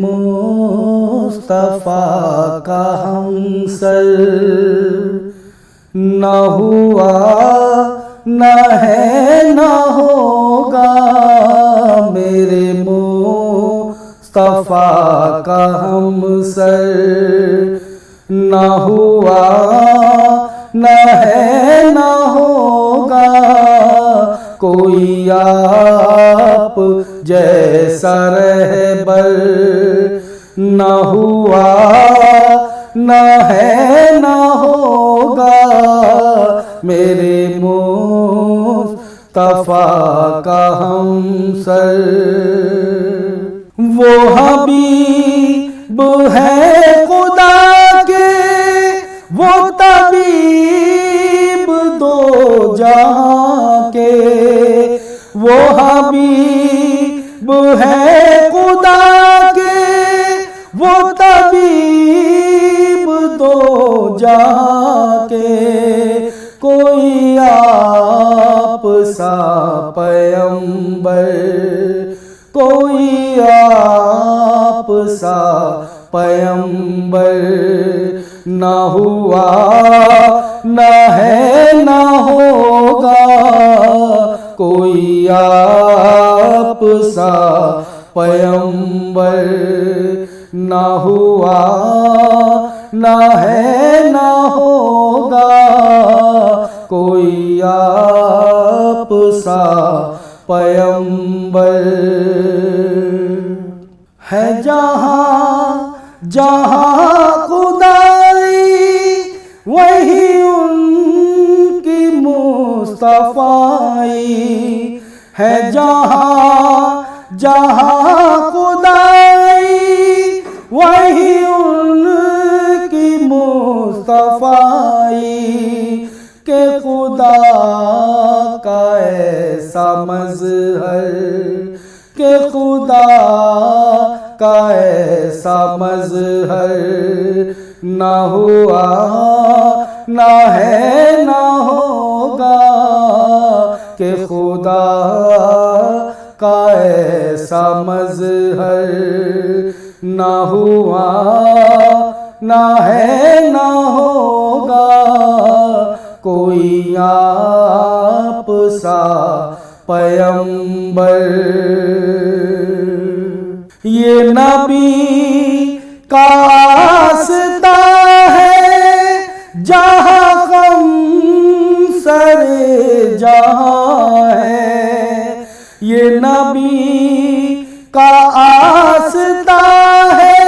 मुस्तफा का हमसर न हुआ न है न होगा, मेरे मुस्तफा का हमसर न हुआ न है न होगा, कोई आप जैसा रहबर न हुआ न है न होगा, मेरे मुस्तफा का हमसर। वो हबीब है खुदा के, वो तबीब दो जहां के, वो हबीब है खुदा के, वो तबीब दो जहां के, कोई आप सा पैगंबर, कोई आप सा पैगंबर न हुआ न है न होगा, कोई आप सा पैगंबर न हुआ न है न होगा, कोई आप सा पैगंबर है। जहाँ जहाँ खुदाई वही उनकी मुस्तफाई है, जहाँ जहाँ खुदाई वही उनकी मुस्तफाई, के खुदा का ऐसा मज़हर, के खुदा का ऐसा मज़हर न हुआ न है न होगा, के खुदा का ऐसा मज़हर न हुआ न है न होगा, कोई आप सा पैगंबर। ये नबी का आस्ता है जहाँ गम सरे जहाँ है, ये नबी का आस्ता है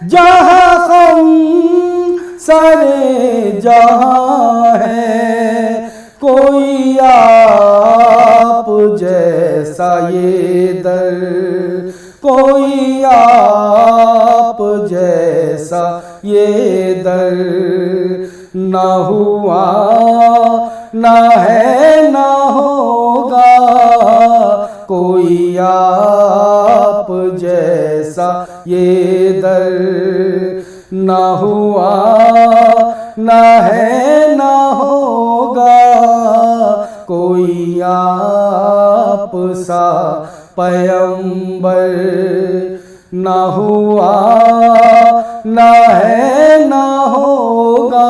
जहाँ गम सरे जहाँ है, कोई आप जैसा ये दर, कोई आप जैसा ये दर न हुआ न है न होगा, कोई आप जैसा ये दर न हुआ न है न होगा, कोई आप सा पैगंबर न हुआ न है न होगा,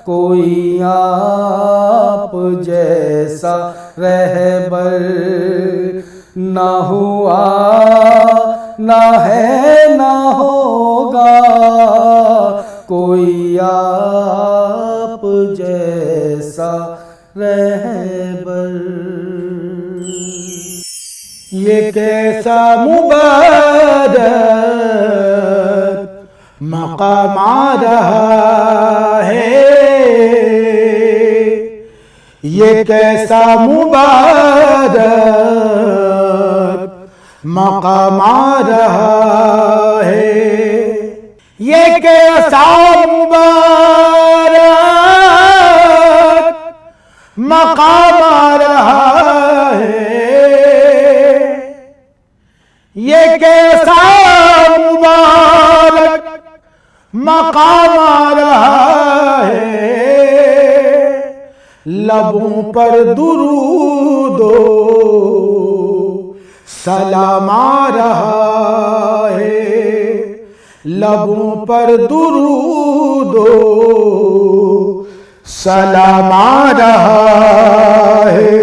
कोई आप जैसा रहबर न हुआ न है न होगा, कोई आप जैसा रहबर। ये कैसा मुबारक मकाम आ रहा है, ये कैसा मुबारक मकाम आ रहा है, ये कैसा मुबारक मकाम आ रहा है, ये कैसा मुबारक मकाम आ रहा है, लबों पर दुरूदो सलाम आ रहा है, लबों पर दुरूदो सलाम आ रहा है।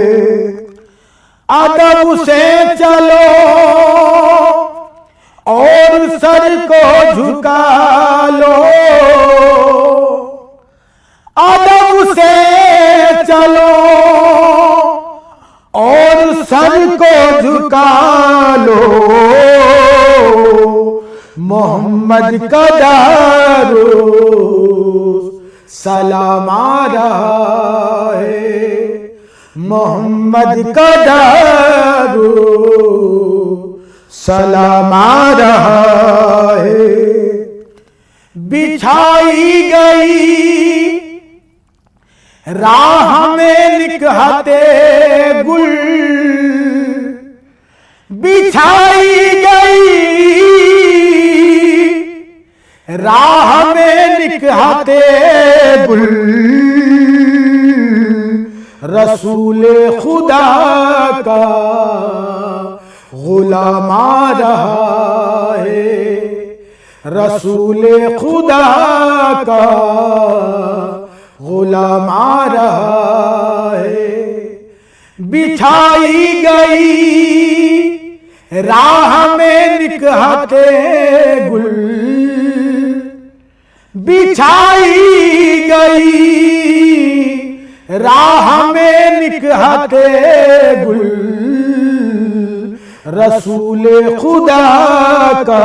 अदब से चलो और सर को झुका लो, अदब से चलो और सर को झुका लो, मोहम्मद का दारो सलाम आ रहा है, मोहम्मद का दारो सलाम आ रहा है। बिछाई गई राह में निकहते गुल, बिछाई गई राह में निकहते गुल, रसूले खुदा का गुलाम आ रहा है, रसूले खुदा का गुलाम आ रहा है। बिछाई गई राह में निकहते गुल, बिछाई गई राह में निकहते गुल, रसूले खुदा का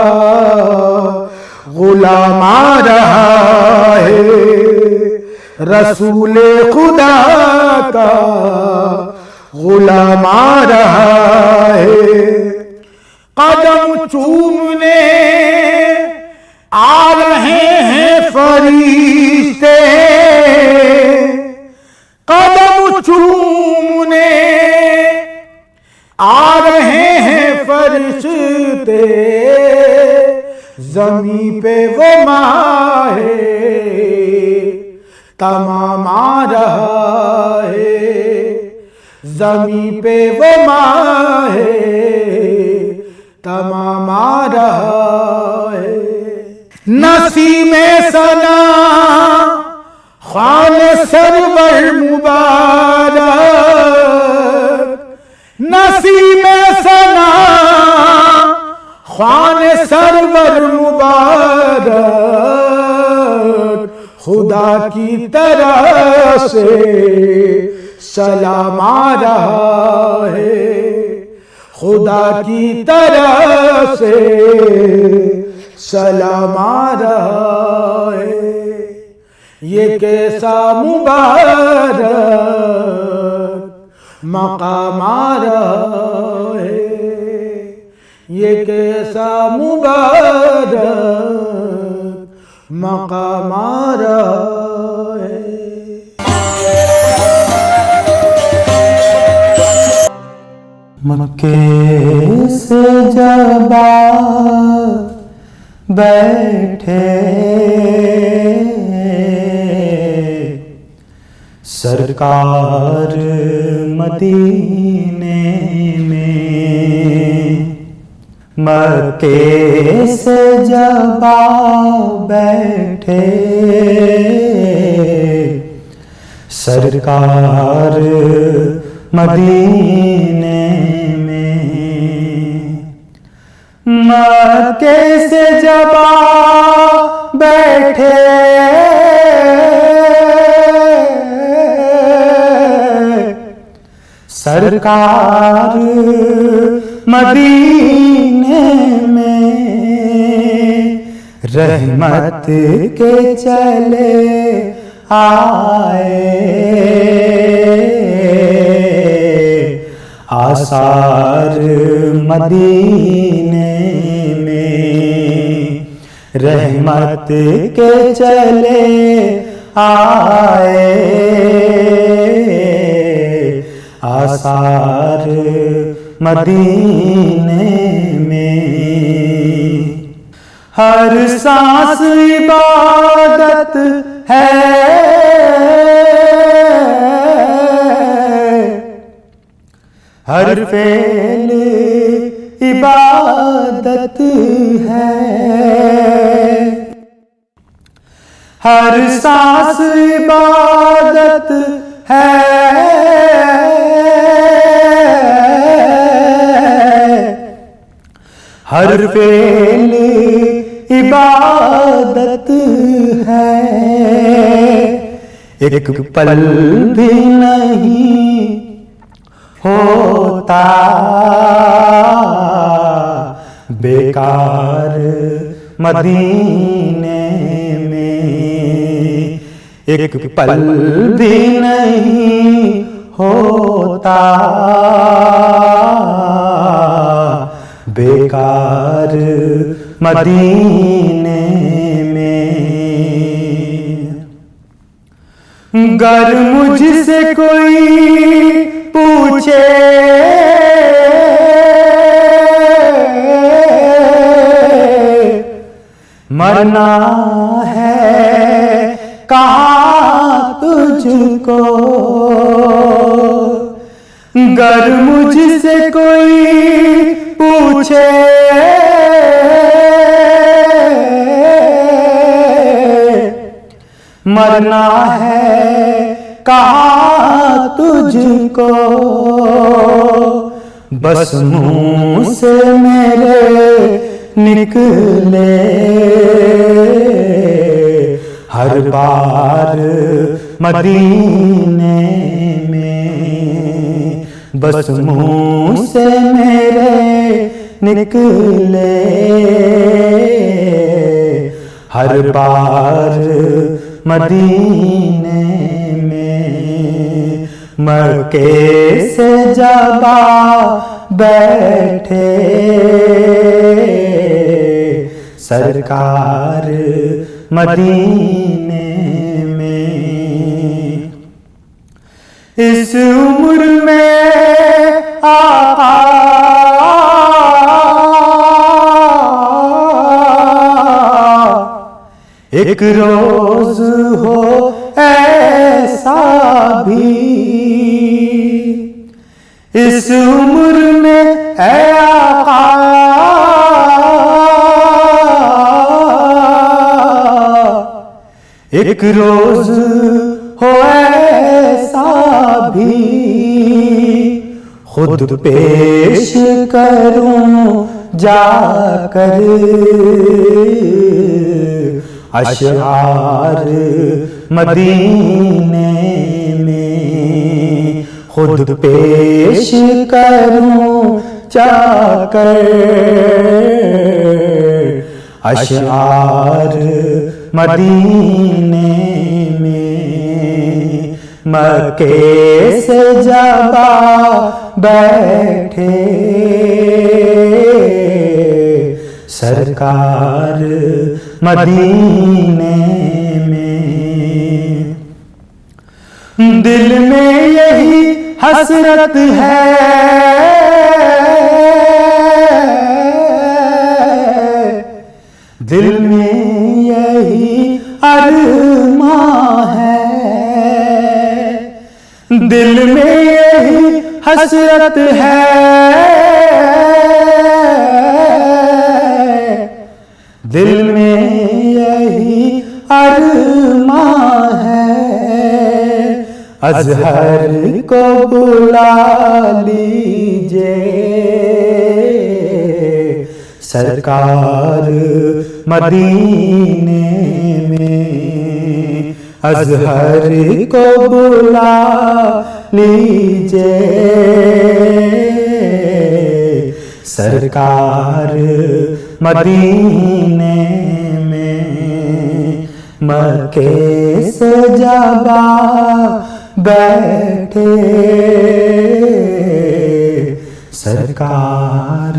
गुलाम आ रहा है, रसूले खुदा का गुलाम आ रहा है। कदम चूमने आ रहे हैं फरिश्ते, कदम चूमने आ रहे हैं फरिश्ते, ज़मीं पे वो माहे तमाम आ रहा है, ज़मीं पे वो माहे तमाम आ रहा है। नसीमे सना ख्वाले सरवर मुबारक, नसीमे सना ख्वाले सरवर मुबारक, खुदा की तरफ से सलाम आ रहा है, खुदा की तरफ से सलाम आ रहा है। ये कैसा मुबारक मकाम आ रहा है, ये कैसा मुबारक मकाम आ रहा है। मक्के से जब बैठे सरकार मदीने में, मक्के से जब बैठे सरकार मदीने में, मक्के से जब बैठे सरकार मदीने में, रहमत के चले आए आसार मदीने में, रहमत के चले आए आसार मदीने में। हर सांस इबादत है, हर फेल इबादत है, हर सांस इबादत है, हर फेल इबादत है, एक पल भी नहीं होता बेकार मदीने में, एक पल भी नहीं होता बेकार मदीने में। गर मुझसे कोई पूछे मरना है कहाँ तुझको, गर मुझसे कोई पूछे मरना है कहाँ तुझको, बस मुँह से मेरे निकले हर बार मदीने में, बस मुँह से मेरे निकले हर बार मदीने में। मक्के से जब बैठे सरकार मदीने में, इस उम्र में आका एक रोज हो ऐसा भी, इस उम्र में है आका एक रोज हो ऐसा भी, खुद पेश करूं जाकर अशआर मदीने में, खुद पेश करूं जाकर अशआर मदीने में। मक्के से जब बैठे सरकार मदीने में, दिल में यही हसरत है, दिल में यही अरमां है, दिल में यही हसरत है, दिल में यही अरमां है। अज़हर को बुला लीजिए सरकार मदीने में, अज़हर को बुला लीजिए सरकार मदीने में। मक्के से जब बैठे सरकार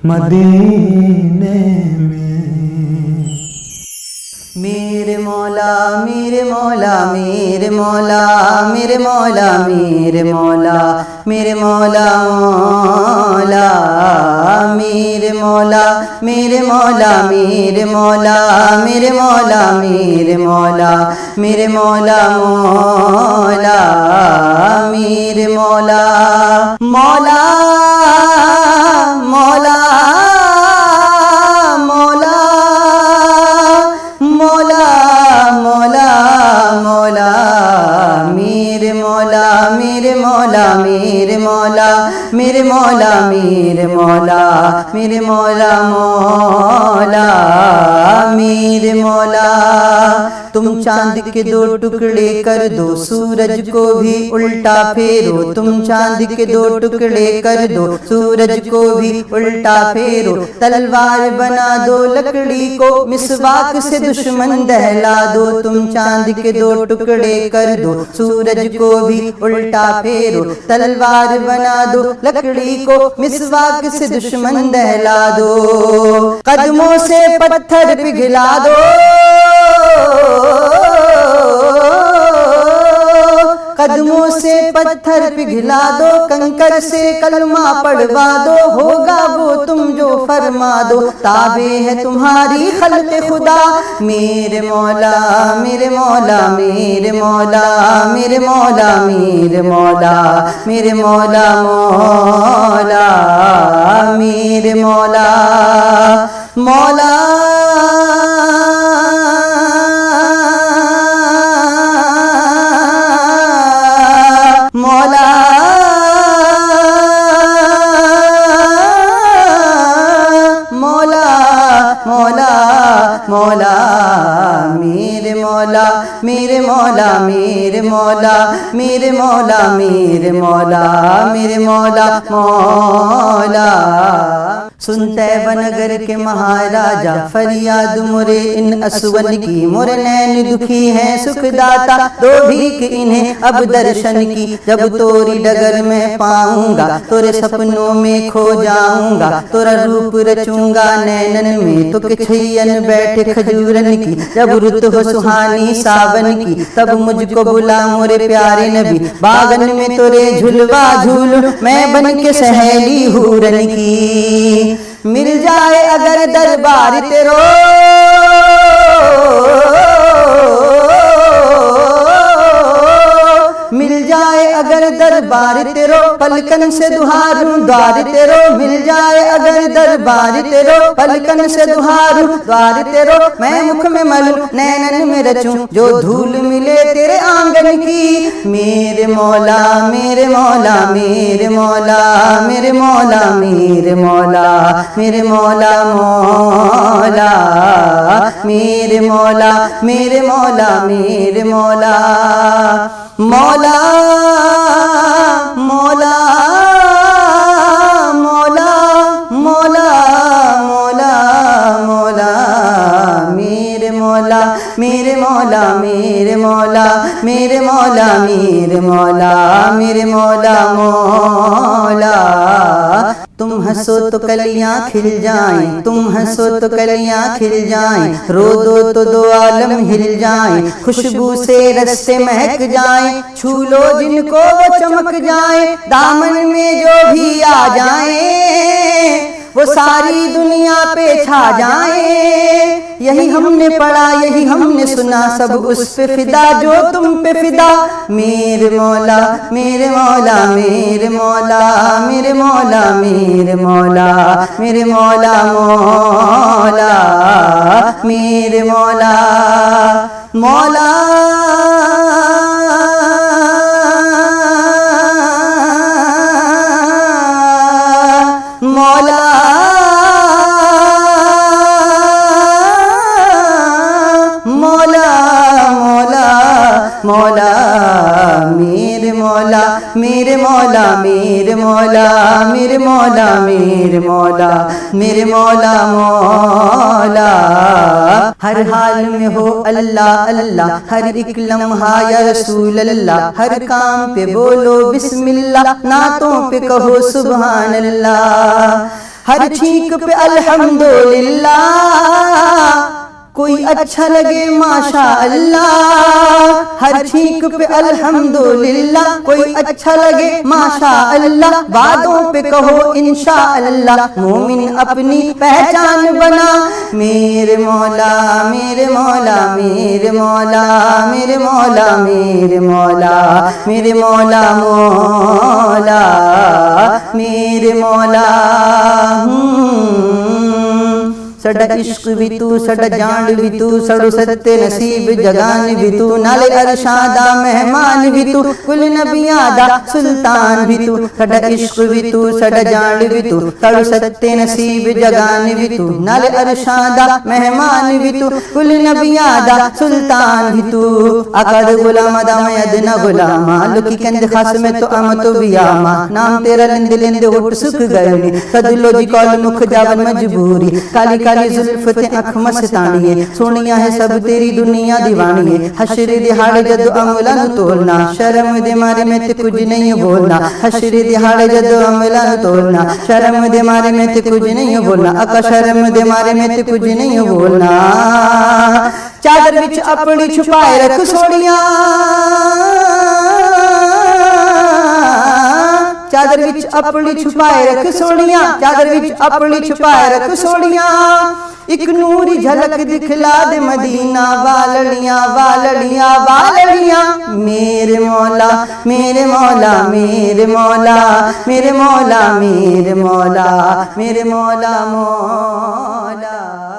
मदीने में। मेरे मौला मेरे मौला मेरे मौला मेरे मौला मेरे मौला मेरे मौला मौला मेरे मौला मेरे मौला मेरे मौला मेरे मौला मेरे मौला मेरे मौला मौला मेरे मौला मौला मेरे मौला मेरे मौला मेरे मौला मौला मेरे मौला। तुम चांद के दो टुकड़े कर दो, सूरज को भी उल्टा फेरो। तुम चांद के दो टुकड़े कर दो, सूरज को भी उल्टा फेरो। तलवार बना दो लकड़ी को, मिसवाक से दुश्मन दहला दो। तुम चांद के दो टुकड़े कर दो, सूरज को भी उल्टा फेरो। तलवार बना दो लकड़ी को, मिसवाक से दुश्मन दहला दो। कदमों से पत्थर पिघला दो, कदमों से पत्थर पिघला दो। कंकर से कलमा पढ़वा दो, होगा वो तुम जो फरमा दो। ताबे है तुम्हारी खल्क़े खुदा, मेरे मौला मेरे मौला मेरे मौला मेरे मौला मेरे मौला मेरे मौला मौला मेरे मौला मौला मौला मौला मौला मौला मेरे मौला मेरे मौला मेरे मौला मेरे मौला मेरे मौला मेरे मौला मौला। सुनते बनगर के महाराजा, फरियाद मोरे इन असवन की। मोरे नैन दुखी है सुखदाता, दो भीख इन्हें अब दर्शन की। जब तोरी डगर में पाऊंगा, तोरे सपनों में खो जाऊंगा। तोरा रूप रचूंगा नैनन में, तो किछैयन बैठे खजूरन की। जब रुत हो सुहानी सावन की, तब मुझको बुला मोरे प्यारे नबी। बागन में तोरे झुलवा झूलूं, मैं बन के सहेली हूरन की। मिल जाए अगर दरबार तेरो, मिल जाए अगर दरबार तेरो। पलकन से दुहारूं द्वार तेरो, मिल जाए अगर दरबार तेरो। पलकन से दुहारूं द्वार तेरो। मैं मुख में मलूं नैनन में रचूं, जो धूल मिले तेरे आंगन की। मेरे मौला मेरे मौला मेरे मौला मेरे मौला मेरे मौला मेरे मौला मौला मेरे मौला मेरे मौला मेरे मौला मौला मौला मौला मौला मौला मौला मेरे मौला मेरे मौला मेरे मौला मेरे मौला मेरे मौला मेरे मौला मौला। तुम हंसो तो कलियां खिल जाएं, तुम हंसो तो कलियां खिल जाएं। रो दो तो दो आलम हिल जाएं, खुशबू से रस्ते महक जाएं। छू लो जिनको वो चमक जाएं, दामन में जो भी आ जाएं। वो सारी दुनिया पे छा जाएं। यही हमने पढ़ा यही हमने सुना, सब उस पे फिदा जो तुम पे फिदा। मेरे मौला मेरे मौला मेरे मौला मेरे मौला मेरे मौला मेरे मौला मौला मेरे मौला मौला मौला मौला मौला मौला मेरे मौला मेरे मौला मेरे मौला मेरे मौला मेरे मौला मेरे मौला मौला। हर हाल में हो अल्लाह अल्लाह, हर एक लम्हा या रसूल अल्लाह। हर काम पे बोलो बिस्मिल्लाह, नातों पे कहो सुभान अल्लाह। हर छींक पे अल्हम्दुलिल्लाह, कोई अच्छा लगे माशा अल्लाह। हर छींक पे अल्हम्दुलिल्लाह, कोई अच्छा लगे माशा अल्लाह। बातों पे कहो इंशा अल्लाह, मोमिन अपनी पहचान बना। मेरे मौला मेरे मौला मेरे मौला मेरे मौला मेरे मौला मेरे मौला मौला मेरे मौला। साडा इश्क भी तू साडा जान भी तू साडू सत्ते नसीब जगान भी तू नाले अरशां दा मेहमान भी तू कुल नबियां दा सुल्तान भी तू साडा इश्क भी तू साडा जान भी तू साडू सत्ते नसीब जगान भी तू नाले अरशां दा मेहमान भी तू कुल नबियां दा सुल्तान भी तू आका दे गुलाम दा मैं अदना गुलामा लुकी कंद खास में तो अम तो बियामा नाम तेरा लेंदे लेंदे होठ सुख गए नी सदलो जी कॉल मुख जावन मजबूरी काली काली जुल्फ ते अख मस्तानी सोनिया है सब तेरी दुनिया दीवानी हशर दिहाड़े जद अमला नु तोलना शर्म दे मारे मैं ते कुछ नहीं बोलना हशर दिहाड़े जद अमला नु तोलना शर्म दे मारे मैं ते कुछ नहीं बोलना आका शर्म दे मारे मैं ते कुछ नहीं बोलना चादर विच अपनी छुपाए रख सोनिया चादर विच अपनी छुपाए रख सोनिया चादर विच अपनी छुपाए रख सोनिया एक नूरी झलक दिखला दे मदीना वालड़ियां वालड़ियां वालड़ियां मेरे मौला मेरे मौला मेरे मौला मेरे मौला मेरे मौला मेरे मौला मौला